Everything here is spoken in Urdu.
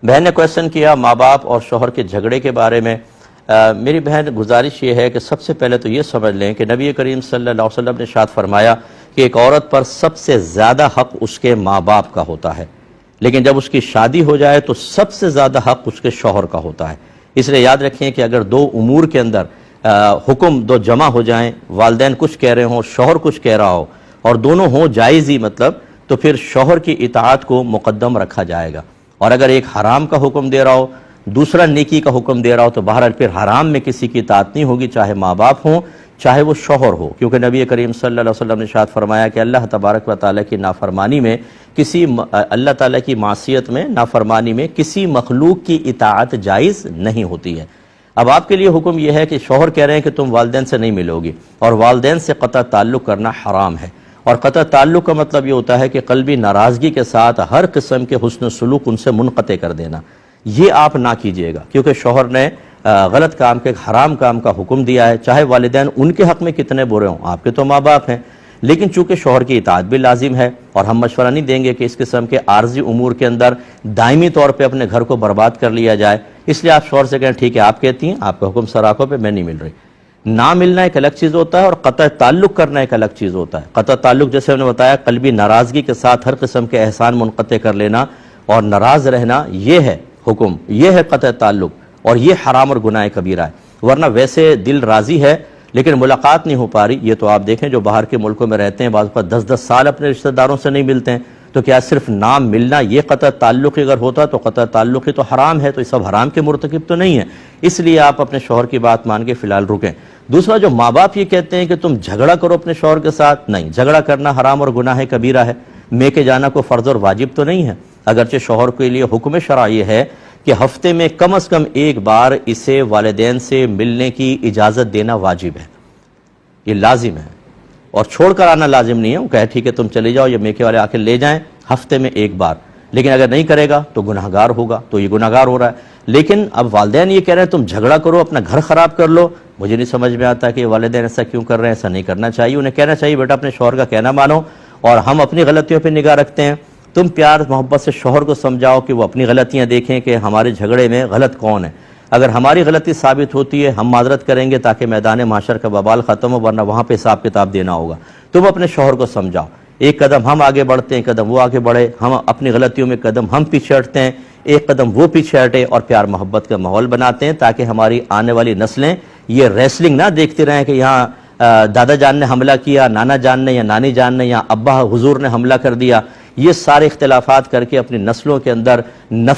بہن نے کویسچن کیا ماں باپ اور شوہر کے جھگڑے کے بارے میں۔ میری بہن گزارش یہ ہے کہ سب سے پہلے تو یہ سمجھ لیں کہ نبی کریم صلی اللہ علیہ وسلم نے ارشاد فرمایا کہ ایک عورت پر سب سے زیادہ حق اس کے ماں باپ کا ہوتا ہے، لیکن جب اس کی شادی ہو جائے تو سب سے زیادہ حق اس کے شوہر کا ہوتا ہے۔ اس لیے یاد رکھیں کہ اگر دو امور کے اندر حکم دو جمع ہو جائیں، والدین کچھ کہہ رہے ہوں، شوہر کچھ کہہ رہا ہو، اور دونوں ہوں جائز ہی مطلب، تو پھر شوہر کی اطاعت کو مقدم رکھا جائے گا۔ اور اگر ایک حرام کا حکم دے رہا ہو، دوسرا نیکی کا حکم دے رہا ہو، تو بہرحال پھر حرام میں کسی کی اطاعت نہیں ہوگی، چاہے ماں باپ ہوں چاہے وہ شوہر ہو، کیونکہ نبی کریم صلی اللہ علیہ وسلم نے ارشاد فرمایا کہ اللہ تبارک و تعالیٰ کی نافرمانی میں اللہ تعالیٰ کی معصیت میں، نافرمانی میں کسی مخلوق کی اطاعت جائز نہیں ہوتی ہے۔ اب آپ کے لیے حکم یہ ہے کہ شوہر کہہ رہے ہیں کہ تم والدین سے نہیں ملو گی، اور والدین سے قطع تعلق کرنا حرام ہے، اور قطع تعلق کا مطلب یہ ہوتا ہے کہ قلبی ناراضگی کے ساتھ ہر قسم کے حسن سلوک ان سے منقطع کر دینا۔ یہ آپ نہ کیجئے گا، کیونکہ شوہر نے غلط کام کے حرام کام کا حکم دیا ہے، چاہے والدین ان کے حق میں کتنے برے ہوں، آپ کے تو ماں باپ ہیں، لیکن چونکہ شوہر کی اطاعت بھی لازم ہے، اور ہم مشورہ نہیں دیں گے کہ اس قسم کے عارضی امور کے اندر دائمی طور پہ اپنے گھر کو برباد کر لیا جائے، اس لیے آپ شوہر سے کہیں ٹھیک ہے آپ کہتی ہیں، آپ کا حکم سر آنکھوں پہ، میں نہیں مل رہی۔ نہ ملنا ایک الگ چیز ہوتا ہے، اور قطع تعلق کرنا ایک الگ چیز ہوتا ہے۔ قطع تعلق جیسے ہم نے بتایا قلبی ناراضگی کے ساتھ ہر قسم کے احسان منقطع کر لینا اور ناراض رہنا، یہ ہے حکم، یہ ہے قطع تعلق، اور یہ حرام اور گناہ کبیرہ ہے۔ ورنہ ویسے دل راضی ہے لیکن ملاقات نہیں ہو پا رہی، یہ تو آپ دیکھیں جو باہر کے ملکوں میں رہتے ہیں، بعض پر 10-10 سال اپنے رشتہ داروں سے نہیں ملتے ہیں، تو کیا صرف نام ملنا یہ قطع تعلق اگر ہوتا تو قطع تعلق ہی تو حرام ہے، تو یہ سب حرام کے مرتکب تو نہیں ہے۔ اس لیے آپ اپنے شوہر کی بات مان کے فی الحال رکیں۔ دوسرا، جو ماں باپ یہ کہتے ہیں کہ تم جھگڑا کرو اپنے شوہر کے ساتھ، نہیں، جھگڑا کرنا حرام اور گناہ کبیرہ ہے، میکے جانا کوئی فرض اور واجب تو نہیں ہے۔ اگرچہ شوہر کے لیے حکم شرع یہ ہے کہ ہفتے میں کم از کم ایک بار اسے والدین سے ملنے کی اجازت دینا واجب ہے، یہ لازم ہے، اور چھوڑ کر آنا لازم نہیں ہے۔ وہ کہے ٹھیک ہے تم چلے جاؤ، یہ میکے والے آ کے لے جائیں ہفتے میں ایک بار، لیکن اگر نہیں کرے گا تو گناہگار ہوگا، تو یہ گناہگار ہو رہا ہے۔ لیکن اب والدین یہ کہہ رہے ہیں تم جھگڑا کرو، اپنا گھر خراب کر لو، مجھے نہیں سمجھ میں آتا کہ والدین ایسا کیوں کر رہے ہیں، ایسا نہیں کرنا چاہیے۔ انہیں کہنا چاہیے بیٹا اپنے شوہر کا کہنا مانو، اور ہم اپنی غلطیوں پہ نگاہ رکھتے ہیں، تم پیار محبت سے شوہر کو سمجھاؤ کہ وہ اپنی غلطیاں دیکھیں کہ ہمارے جھگڑے میں غلط کون ہے۔ اگر ہماری غلطی ثابت ہوتی ہے ہم معذرت کریں گے تاکہ میدان محشر کا ببال ختم ہو، ورنہ وہاں پہ حساب کتاب دینا ہوگا۔ تم اپنے شوہر کو سمجھاؤ، ایک قدم ہم آگے بڑھتے ہیں، قدم وہ آگے بڑھے، ہم اپنی غلطیوں میں قدم ہم پیچھے ہٹتے ہیں، ایک قدم وہ پیچھے ہٹے، اور پیار محبت کا ماحول بناتے ہیں، تاکہ ہماری آنے والی نسلیں یہ ریسلنگ نہ دیکھتے رہیں کہ یہاں دادا جان نے حملہ کیا، نانا جان نے یا نانی جان نے یا ابا حضور نے حملہ کر دیا۔ یہ سارے اختلافات کر کے اپنی نسلوں کے اندر